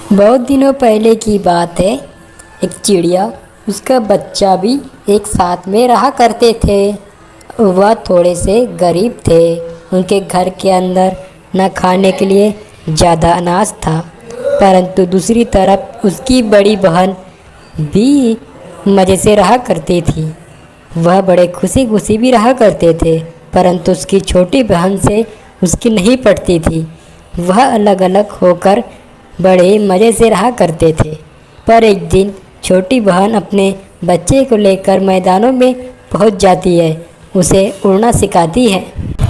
बहुत दिनों पहले की बात है। एक चिड़िया उसका बच्चा भी एक साथ में रहा करते थे। वह थोड़े से गरीब थे। उनके घर के अंदर न खाने के लिए ज़्यादा अनाज था, परंतु दूसरी तरफ उसकी बड़ी बहन भी मज़े से रहा करती थी। वह बड़े खुशी खुशी भी रहा करते थे, परंतु उसकी छोटी बहन से उसकी नहीं पड़ती थी। वह अलग अलग होकर बड़े मज़े से रहा करते थे। पर एक दिन छोटी बहन अपने बच्चे को लेकर मैदानों में पहुंच जाती है। उसे उड़ना सिखाती है।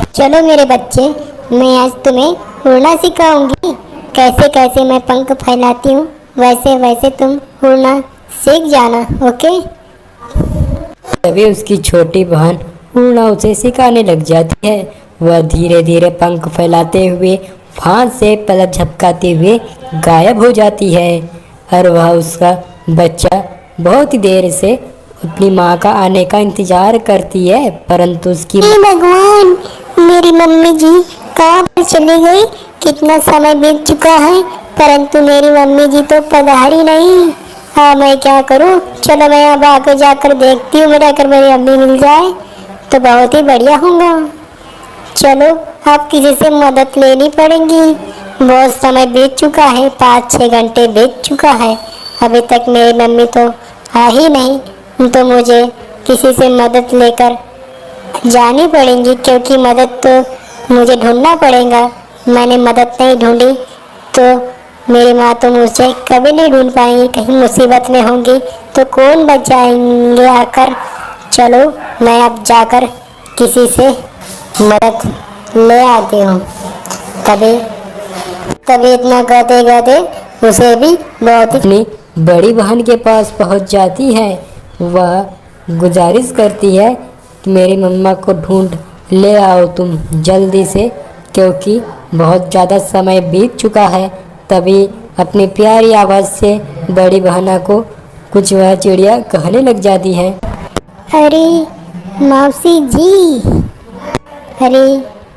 चलो मेरे बच्चे, मैं आज तुम्हें उड़ना सिखाऊंगी। कैसे कैसे मैं पंख फैलाती हूँ, वैसे वैसे तुम उड़ना सीख जाना, ओके। तभी उसकी छोटी बहन उड़ना उसे सिखाने लग जाती है। वह धीरे धीरे पंख फैलाते हुए फांस से पलक झपकाते हुए गायब हो जाती है और वह उसका बच्चा बहुत ही देर से अपनी माँ का आने का इंतजार करती है, परंतु उसकी हे भगवान, मेरी मम्मी जी कहाँ पर चली गई? कितना समय बीत चुका है, परंतु मेरी मम्मी जी तो पधारी नहीं। हाँ, मैं क्या करूँ? चलो मैं अब आगे जाकर देखती हूँ, मेरा अगर मेरी मम्मी मिल जाए तो बहुत ही बढ़िया होगा। चलो अब किसी से मदद लेनी पड़ेगी। बहुत समय बीत चुका है, 5-6 घंटे बीत चुका है, अभी तक मेरी मम्मी तो आ ही नहीं। तो मुझे किसी से मदद लेकर जानी पड़ेगी, क्योंकि मदद तो मुझे ढूंढना पड़ेगा। मैंने मदद नहीं ढूंढी तो मेरी माँ तो मुझे कभी नहीं ढूंढ पाएंगी। कहीं मुसीबत में होंगी तो कौन बचाएंगे आकर। चलो मैं अब जाकर किसी से मदद ले आती हूँ। तभी इतना कहते कहते उसे भी बहुत ही अपनी बड़ी बहन के पास पहुंच जाती है। वह गुजारिश करती है कि मेरी मम्मा को ढूंढ ले आओ तुम जल्दी से, क्योंकि बहुत ज़्यादा समय बीत चुका है। तभी अपनी प्यारी आवाज़ से बड़ी बहना को कुछ वह चिड़िया कहने लग जाती है। अरे मौसी जी, अरे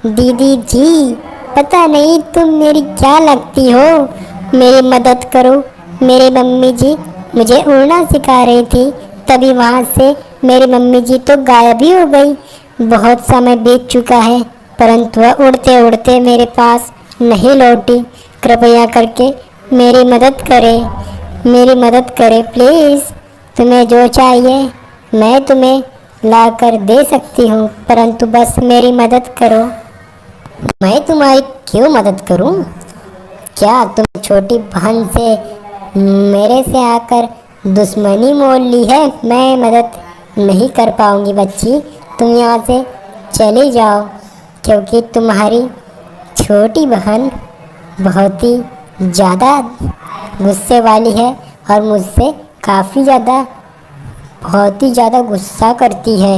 दीदी जी, पता नहीं तुम मेरी क्या लगती हो। मेरी मदद करो। मेरी मम्मी जी मुझे उड़ना सिखा रही थी, तभी वहाँ से मेरी मम्मी जी तो गायब ही हो गई। बहुत समय बीत चुका है, परंतु वह उड़ते उड़ते मेरे पास नहीं लौटी। कृपया करके मेरी मदद करें, मेरी मदद करें प्लीज़। तुम्हें जो चाहिए मैं तुम्हें ला कर दे सकती हूँ, परंतु बस मेरी मदद करो। मैं तुम्हारी क्यों मदद करूँ? क्या तुम छोटी बहन से मेरे से आकर दुश्मनी मोल ली है? मैं मदद नहीं कर पाऊँगी बच्ची, तुम यहाँ से चली जाओ, क्योंकि तुम्हारी छोटी बहन बहुत ही ज़्यादा गुस्से वाली है और मुझसे काफ़ी ज़्यादा बहुत ही ज़्यादा गुस्सा करती है।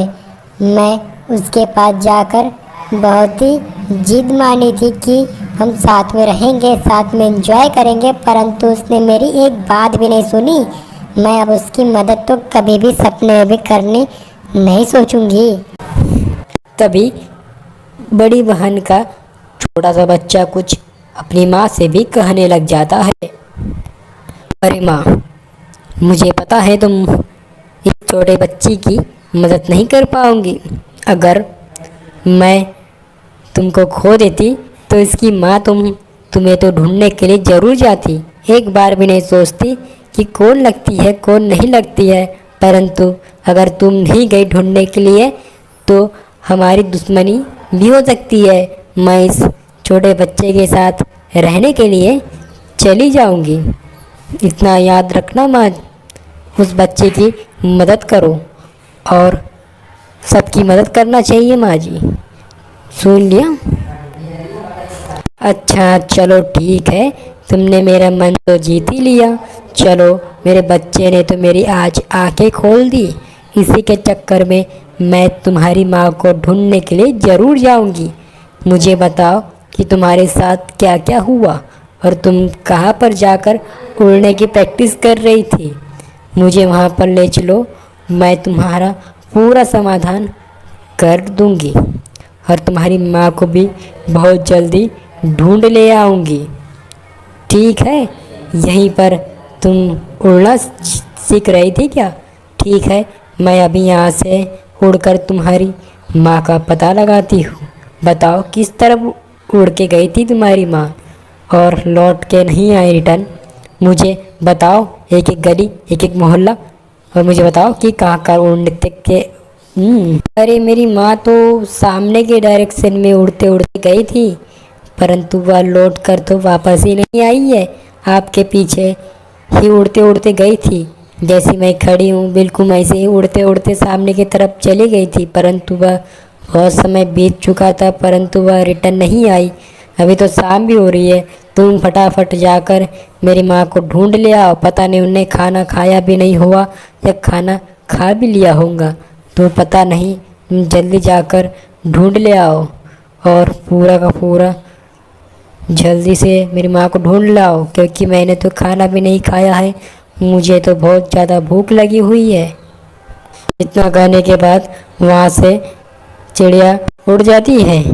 मैं उसके पास जाकर बहुत ही जिद मानी थी कि हम साथ में रहेंगे, साथ में एंजॉय करेंगे, परंतु उसने मेरी एक बात भी नहीं सुनी। मैं अब उसकी मदद तो कभी भी सपने में भी करने नहीं सोचूंगी। तभी बड़ी बहन का छोटा सा बच्चा कुछ अपनी माँ से भी कहने लग जाता है। अरे माँ, मुझे पता है तुम इस छोटे बच्ची की मदद नहीं कर पाऊंगी। अगर मैं तुमको खो देती तो इसकी माँ तुम्हें तो ढूंढने के लिए ज़रूर जाती। एक बार भी नहीं सोचती कि कौन लगती है कौन नहीं लगती है। परंतु अगर तुम नहीं गई ढूंढने के लिए तो हमारी दुश्मनी भी हो सकती है। मैं इस छोटे बच्चे के साथ रहने के लिए चली जाऊंगी। इतना याद रखना माँ, उस बच्चे की मदद करो और सबकी मदद करना चाहिए माँ जी। सुन लिया? अच्छा चलो ठीक है, तुमने मेरा मन तो जीत ही लिया। चलो, मेरे बच्चे ने तो मेरी आज आंखें खोल दी। इसी के चक्कर में मैं तुम्हारी माँ को ढूंढने के लिए ज़रूर जाऊंगी। मुझे बताओ कि तुम्हारे साथ क्या क्या हुआ और तुम कहाँ पर जाकर उड़ने की प्रैक्टिस कर रही थी। मुझे वहाँ पर ले चलो, मैं तुम्हारा पूरा समाधान कर दूंगी और तुम्हारी माँ को भी बहुत जल्दी ढूंढ ले आऊँगी। ठीक है, यहीं पर तुम उड़ना सीख रही थी क्या? ठीक है, मैं अभी यहाँ से उड़कर तुम्हारी माँ का पता लगाती हूँ। बताओ किस तरफ उड़ के गई थी तुम्हारी माँ और लौट के नहीं आई रिटर्न? मुझे बताओ एक एक गली, एक एक मोहल्ला, और मुझे बताओ कि कहाँ कहाँ उड़ते के। अरे मेरी माँ तो सामने के डायरेक्शन में उड़ते उड़ते गई थी, परंतु वह लौट कर तो वापस ही नहीं आई है। आपके पीछे ही उड़ते उड़ते गई थी। जैसी मैं खड़ी हूँ बिल्कुल ऐसे ही उड़ते उड़ते सामने की तरफ चली गई थी, परंतु वह बहुत समय बीत चुका था, परंतु वह रिटर्न नहीं आई। अभी तो शाम भी हो रही है। तुम फटाफट जाकर मेरी माँ को ढूंढ ले आओ। पता नहीं उन्हें खाना खाया भी नहीं हुआ या खाना खा भी लिया होगा, तो पता नहीं। तुम जल्दी जाकर ढूंढ ले आओ और पूरा का पूरा जल्दी से मेरी माँ को ढूंढ लाओ, क्योंकि मैंने तो खाना भी नहीं खाया है। मुझे तो बहुत ज़्यादा भूख लगी हुई है। इतना कहने के बाद वहाँ से चिड़िया उड़ जाती है।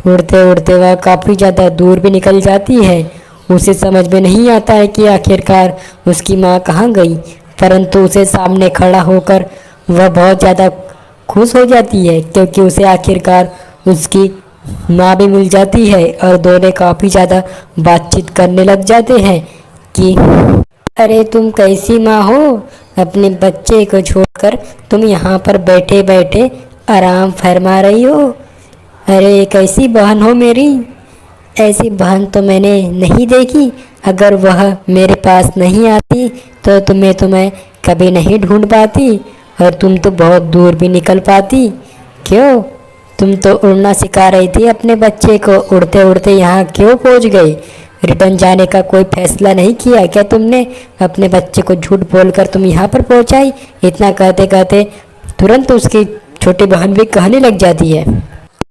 उड़ते उड़ते वह काफ़ी ज़्यादा दूर भी निकल जाती है। उसे समझ में नहीं आता है कि आखिरकार उसकी माँ कहाँ गई, परंतु उसे सामने खड़ा होकर वह बहुत ज़्यादा खुश हो जाती है, क्योंकि उसे आखिरकार उसकी माँ भी मिल जाती है और दोनों काफ़ी ज़्यादा बातचीत करने लग जाते हैं कि अरे तुम कैसी माँ हो? अपने बच्चे को छोड़कर तुम यहाँ पर बैठे बैठे आराम फरमा रही हो। अरे कैसी बहन हो मेरी? ऐसी बहन तो मैंने नहीं देखी। अगर वह मेरे पास नहीं आती तो तुम्हें कभी नहीं ढूंढ पाती, और तुम तो बहुत दूर भी निकल पाती। क्यों? तुम तो उड़ना सिखा रही थी अपने बच्चे को, उड़ते उड़ते यहाँ क्यों पहुँच गई? रिटर्न जाने का कोई फैसला नहीं किया क्या तुमने? अपने बच्चे को झूठ बोलकर तुम यहाँ पर पहुँचाई। इतना कहते कहते तुरंत उसकी छोटी बहन भी कहने लग जाती है,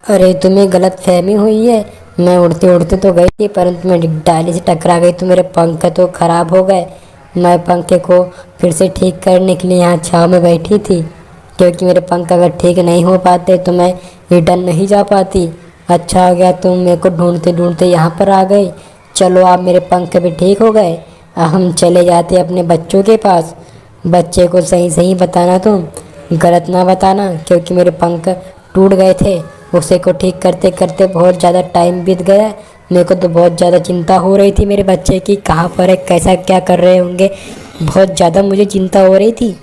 अरे तुम्हें गलत फहमी हुई है। मैं उड़ते उड़ते तो गई थी, परंतु मैं डाली से टकरा गई तो मेरे पंख तो ख़राब हो गए। मैं पंखे को फिर से ठीक करने के लिए यहाँ छाँव में बैठी थी, क्योंकि मेरे पंख अगर ठीक नहीं हो पाते तो मैं रिटर्न नहीं जा पाती। अच्छा हो गया तुम मेरे को ढूंढते ढूंढते यहाँ पर आ गई। चलो आप मेरे पंख भी ठीक हो गए। अब हम चले जाते अपने बच्चों के पास। बच्चे को सही सही बताना, तुम गलत ना बताना, क्योंकि मेरे पंख टूट गए थे। उसे को ठीक करते करते बहुत ज़्यादा टाइम बीत गया। मेरे को तो बहुत ज़्यादा चिंता हो रही थी मेरे बच्चे की, कहाँ पर है, कैसा क्या कर रहे होंगे। बहुत ज़्यादा मुझे चिंता हो रही थी।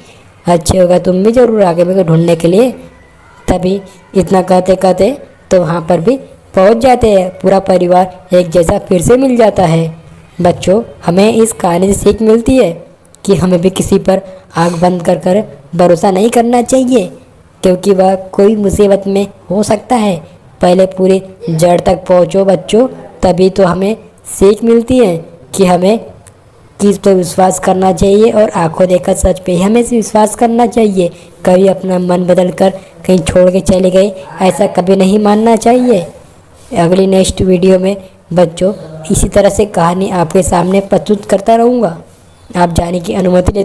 अच्छे होगा तुम भी ज़रूर आगे मेरे को ढूंढने के लिए। तभी इतना कहते कहते तो वहाँ पर भी पहुँच जाते हैं। पूरा परिवार एक जैसा फिर से मिल जाता है। बच्चों, हमें इस कहानी से सीख मिलती है कि हमें भी किसी पर आँख बंद कर कर भरोसा नहीं करना चाहिए, क्योंकि वह कोई मुसीबत में हो सकता है। पहले पूरे जड़ तक पहुँचो बच्चों, तभी तो हमें सीख मिलती है कि हमें किस पर विश्वास करना चाहिए, और आंखों देखकर सच पे ही हमें विश्वास करना चाहिए। कभी अपना मन बदल कर कहीं छोड़ के चले गए, ऐसा कभी नहीं मानना चाहिए। अगली नेक्स्ट वीडियो में बच्चों इसी तरह से कहानी आपके सामने प्रस्तुत करता रहूँगा। आप जाने की अनुमति लेते